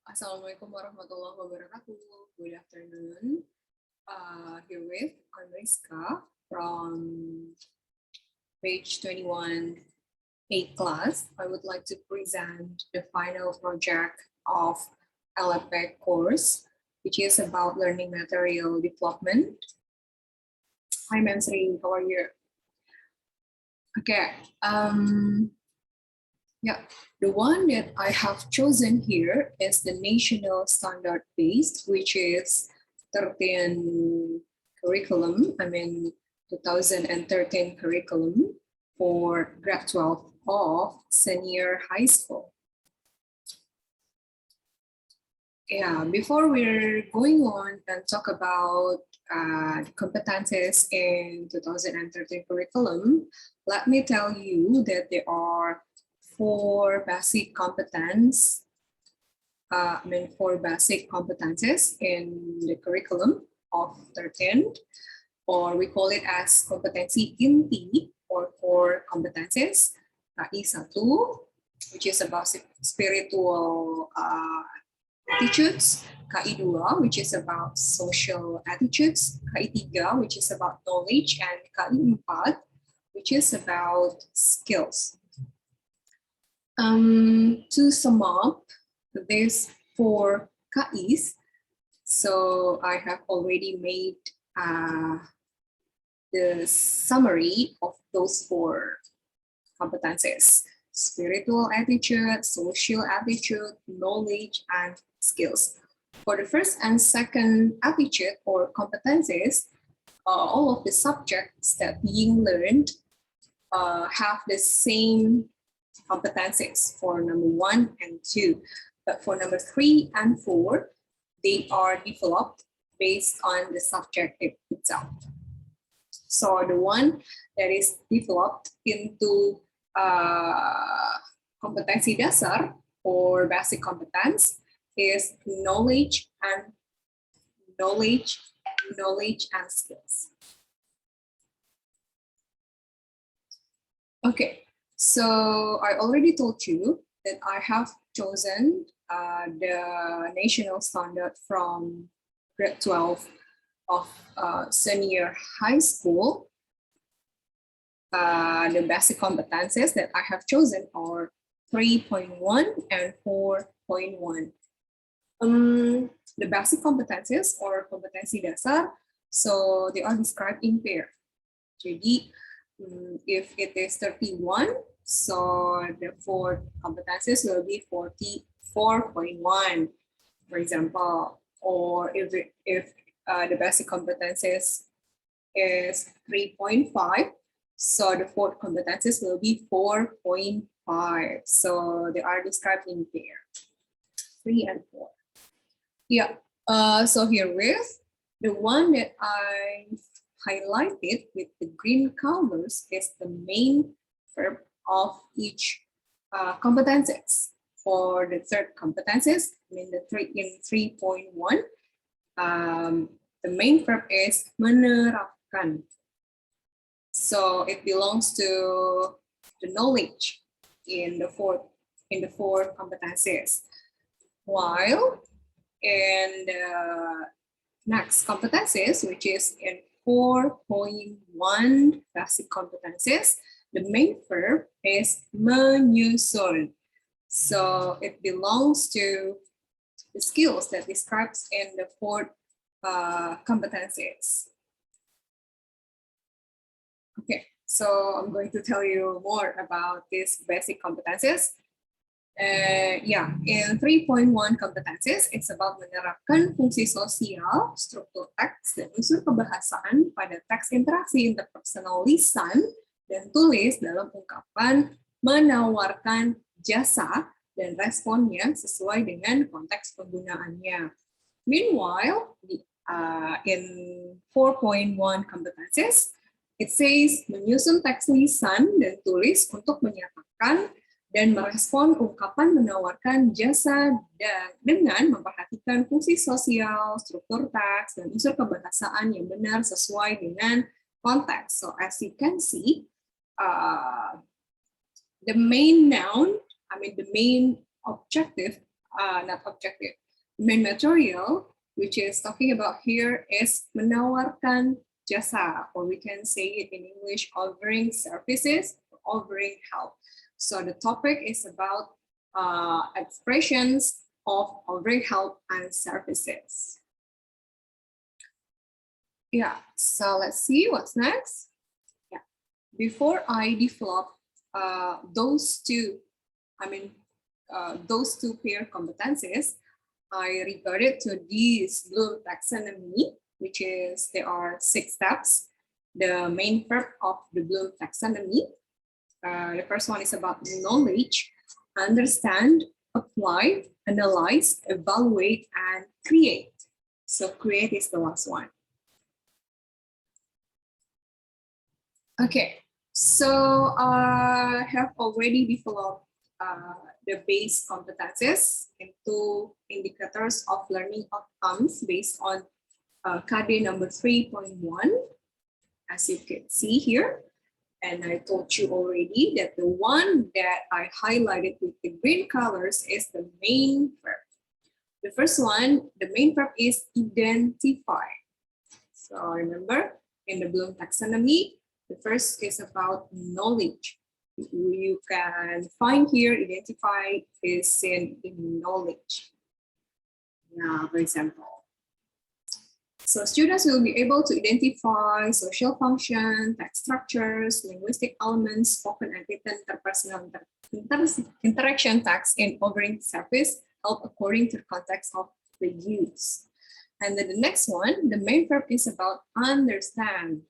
Assalamualaikum warahmatullahi wabarakatuh. Good afternoon. Herewith, I'm Rizka from page 21, A class. I would like to present the final project of ELEPE course, which is about learning material development. Hi, Ma'am Sri, how are you? Okay. Yeah, the one that I have chosen here is the national standard based, which is 13 curriculum, 2013 curriculum for grade 12 of senior high school. Yeah, before we're going on and talk about competencies in 2013 curriculum, let me tell you that there are four basic competences in the curriculum of 13, or we call it as kompetensi inti or core competencies. KI 1, which is about spiritual attitudes. KI 2, which is about social attitudes. KI 3, which is about knowledge, and KI 4, which is about skills. To sum up these four KIs, so I have already made the summary of those four competencies: spiritual attitude, social attitude, knowledge, and skills. For the first and second attitude or competencies, all of the subjects that being learned have the same competencies for number 1 and 2. But for number 3 and 4, they are developed based on the subject itself. So the one that is developed into kompetensi dasar or basic competence is knowledge and skills. Okay. So I already told you that I have chosen the national standard from grade 12 of senior high school. The basic competencies that I have chosen are 3.1 and 4.1. The basic competencies or kompetensi dasar, so they are described in pair. Jadi, if it is 31, so the four competencies will be 44.1, for example. Or if the basic competencies is 3.5, so the four competencies will be 4.5. So they are described in pair, 3 and 4. Yeah. So herewith, the one that I highlighted with the green colors is the main verb of each competencies. For the third competencies, in 3.1, the main verb is menerapkan. So it belongs to the knowledge in the four competencies. While in the next competencies, which is in 4.1 basic competencies, the main verb is menyusun. So it belongs to the skills that describes in the four competencies. Okay, so I'm going to tell you more about these basic competencies. In 3.1 competencies, it's about menerapkan fungsi sosial, struktur teks, dan unsur kebahasaan pada teks interaksi interpersonal lisan dan tulis dalam ungkapan menawarkan jasa dan responnya sesuai dengan konteks penggunaannya. Meanwhile, in 4.1 competencies, it says menyusun teks lisan dan tulis untuk menyatakan dan merespon ungkapan menawarkan jasa dan dengan memperhatikan fungsi sosial, struktur teks, dan unsur kebahasaan yang benar sesuai dengan konteks. So as you can see, the main noun, the main objective not objective. Main material, which is talking about here, is menawarkan jasa, or we can say it in English, offering services, offering help. So the topic is about expressions of offering help and services. Yeah, so let's see what's next. Yeah, before I develop those two pair competencies, I reverted to this Bloom taxonomy, which is there are 6 steps. The main verb of the Bloom taxonomy. The first one is about knowledge, understand, apply, analyze, evaluate, and create. So create is the last one. Okay, so I have already developed the base competences into indicators of learning outcomes based on KD number 3.1, as you can see here. And I told you already that the one that I highlighted with the green colors is the main verb. The first one, the main verb is identify. So remember, in the Bloom taxonomy, the first is about knowledge. You can find here, identify is in knowledge. Now, for example, so students will be able to identify social function, text structures, linguistic elements, spoken and written, interpersonal interaction text in offering service, help according to the context of the use. And then the next one, the main verb is about understand.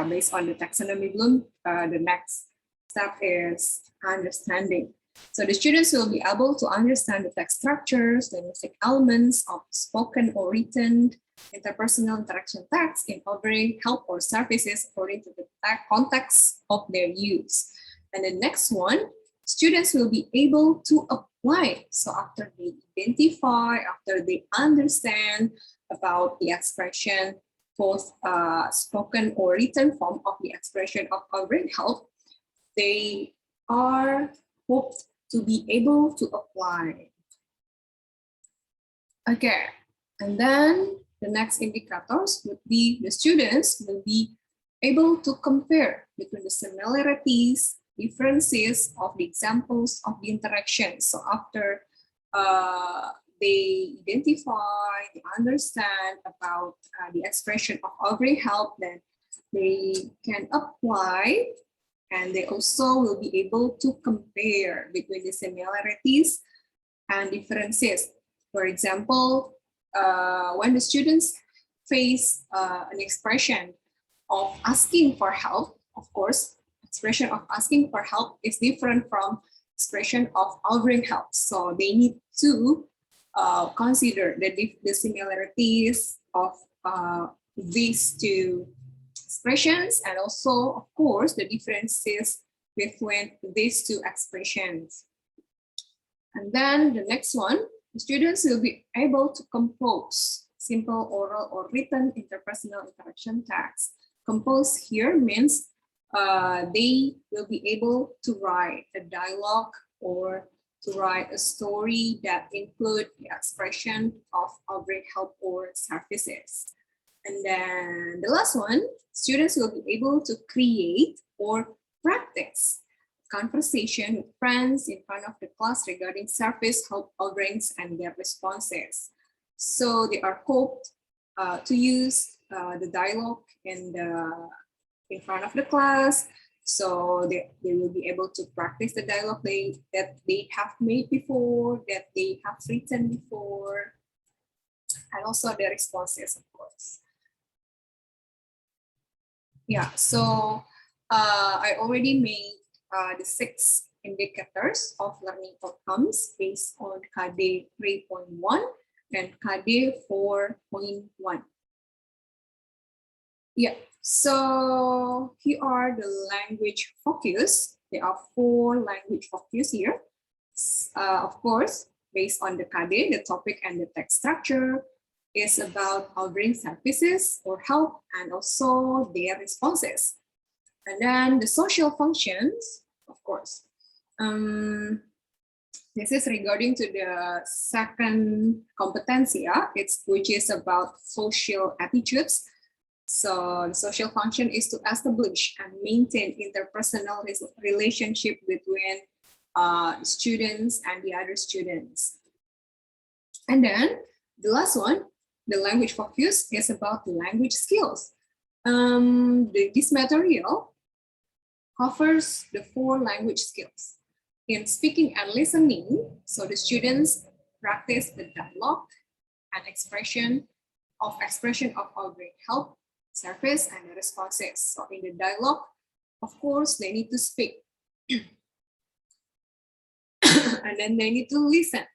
Based on the taxonomy Bloom, the next step is understanding. So the students will be able to understand the text structures, linguistic elements of spoken or written, interpersonal interaction text in offering help or services according to the context of their use. And the next one, students will be able to apply. So after they identify, after they understand about the expression, both spoken or written form of the expression of offering help, they are hoped to be able to apply. Okay, and then the next indicators would be the students will be able to compare between the similarities, differences of the examples of the interaction. So after they identify, they understand about the expression of offering help, then they can apply, and they also will be able to compare between the similarities and differences. For example, when the students face an expression of asking for help, of course, expression of asking for help is different from expression of offering help. So they need to consider the similarities of these two expressions, and also, of course, the differences between these two expressions. And then the next one, the students will be able to compose simple oral or written interpersonal interaction text. Compose here means they will be able to write a dialogue or to write a story that include the expression of offering help or services. And then the last one, students will be able to create or practice conversation with friends in front of the class regarding service, help offerings, and their responses. So they are hoped to use the dialogue in front of the class. So they will be able to practice the dialogue that they have made before, that they have written before, and also their responses, of course. Yeah, so I already made the 6 indicators of learning outcomes based on KD 3.1 and KD 4.1. Yeah, so here are the language focus. There are 4 language focus here. Of course, based on the KD, the topic and the text structure is about offering services or help, and also their responses. And then the social functions, of course. This is regarding to the second competency, which is about social attitudes. So the social function is to establish and maintain interpersonal relationship between students and the other students. And then the last one, the language focus, is about the language skills. This material covers the 4 language skills. In speaking and listening, so the students practice the dialogue and expression of offering help, service, and the responses. So in the dialogue, of course, they need to speak. And then they need to listen.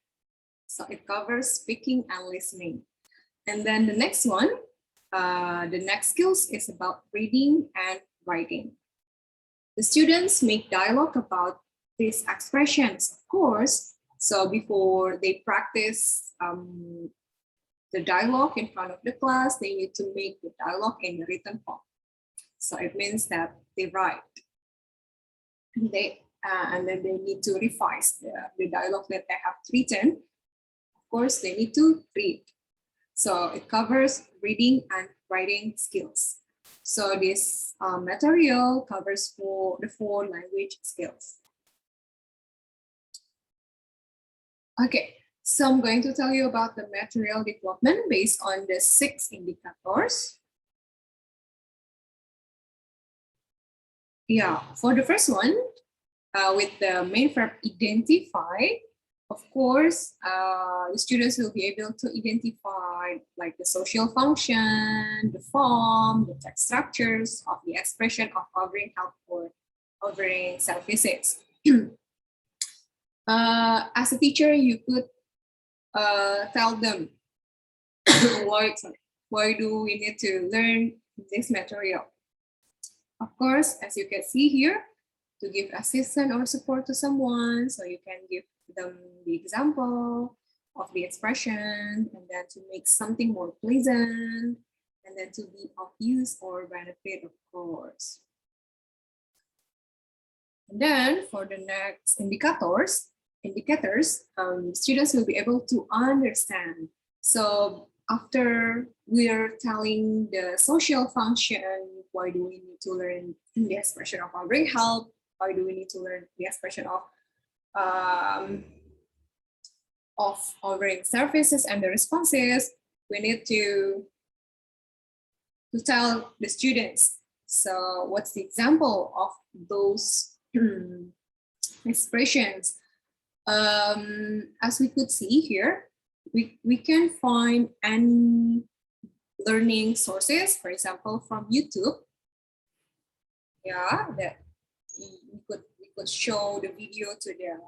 So it covers speaking and listening. And then the next one, the next skills is about reading and writing. The students make dialogue about these expressions, of course. So before they practice the dialogue in front of the class, they need to make the dialogue in the written form. So it means that they write. And then they need to revise the dialogue that they have written. Of course, they need to read. So it covers reading and writing skills. So this material covers the 4 language skills. Okay, so I'm going to tell you about the material development based on the 6 indicators. Yeah, for the first one, with the main verb identify, of course, the students will be able to identify like the social function, the form, the text structures of the expression of offering help or offering services. As a teacher, you could tell them why do we need to learn this material. Of course, as you can see here, to give assistance or support to someone, so you can give them the example of the expression, and then to make something more pleasant, and then to be of use or benefit, of course. And then for the next indicators, students will be able to understand. So after we are telling the social function, why do we need to learn the expression of offering help? Why do we need to learn the expression of offering services and the responses? We need to tell the students. So what's the example of those expressions? As we could see here, we can find any learning sources, for example, from YouTube. Yeah, that we could show the video to the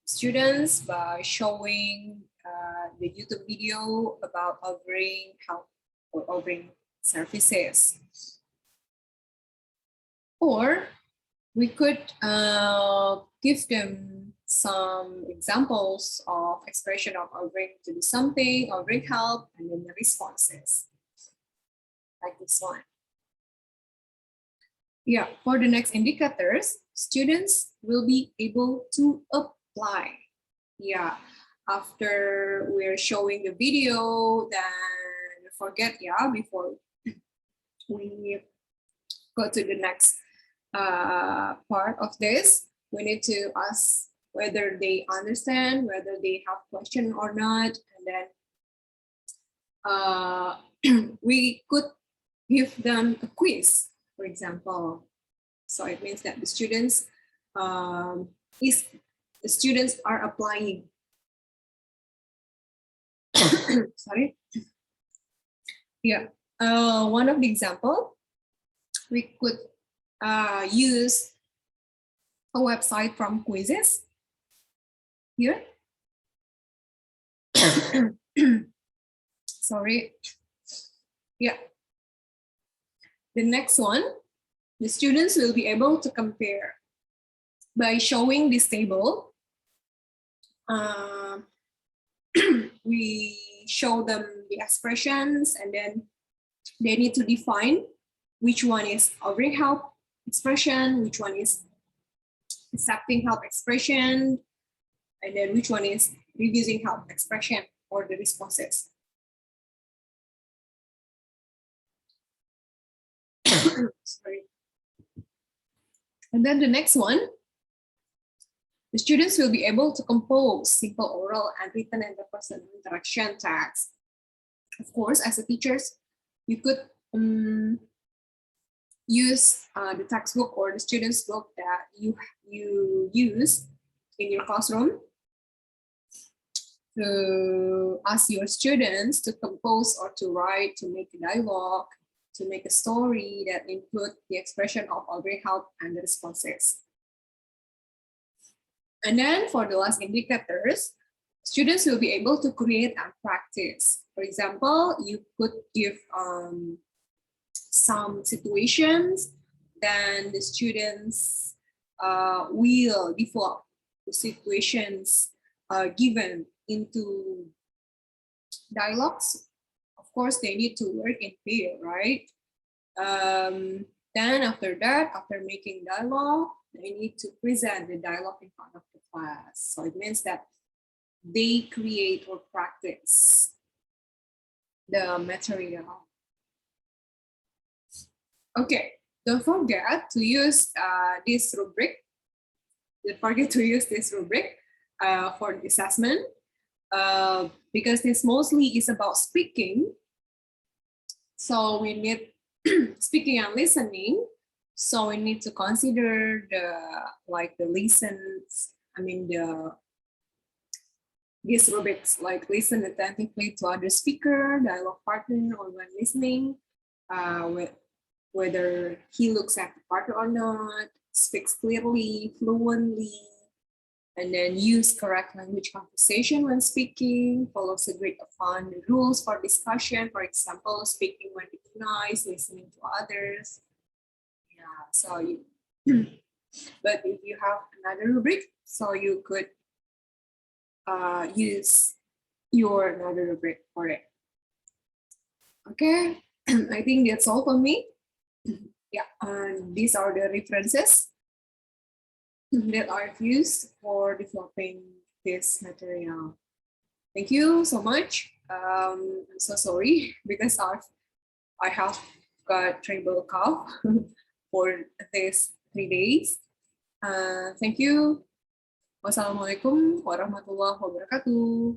students by showing the YouTube video about offering help or offering services. Or we could give them some examples of expression of offering to do something, offering help, and then the responses, like this one. Yeah, for the next indicators, students will be able to apply. Yeah, after we're showing the video, then forget, before we go to the next part of this, we need to ask whether they understand, whether they have question or not, and then we could give them a quiz, for example. So it means that the students are applying. Sorry. Yeah. One of the example, we could use a website from quizzes here. Sorry. Yeah. The next one, the students will be able to compare by showing this table. We show them the expressions, and then they need to define which one is offering help expression, which one is accepting help expression, And then which one is reducing help expression or the responses. Sorry. And then the next one, the students will be able to compose simple oral and written interpersonal interaction tasks. Of course, as a teachers, you could use the textbook or the student's book that you use in your classroom to ask your students to compose or to write, to make a dialogue, to make a story that include the expression of already help and the responses. And then for the last indicators, students will be able to create and practice. For example, you could give some situations, then the students will develop the situations given into dialogues. Of course, they need to work in pair, right? Then after that, after making dialogue, they need to present the dialogue in front of the class. So it means that they create or practice the material. Okay, don't forget to use this rubric. Don't forget to use this rubric for the assessment because this mostly is about speaking. So we need speaking and listening. So we need to consider the listens. I mean these rubrics, like listen attentively to other speaker, dialogue partner, or when listening, whether he looks at the partner or not, speaks clearly, fluently, and then use correct language conversation when speaking, follows a grid upon the rules for discussion, for example, speaking when recognized, listening to others. Yeah, so you, but if you have another rubric, so you could use your another rubric for it. Okay, I think that's all for me. Yeah, and these are the references that are used for developing this material. Thank you so much. I'm so sorry because I have got treble cough for these 3 days. Thank you. Wassalamualaikum warahmatullahi wabarakatuh.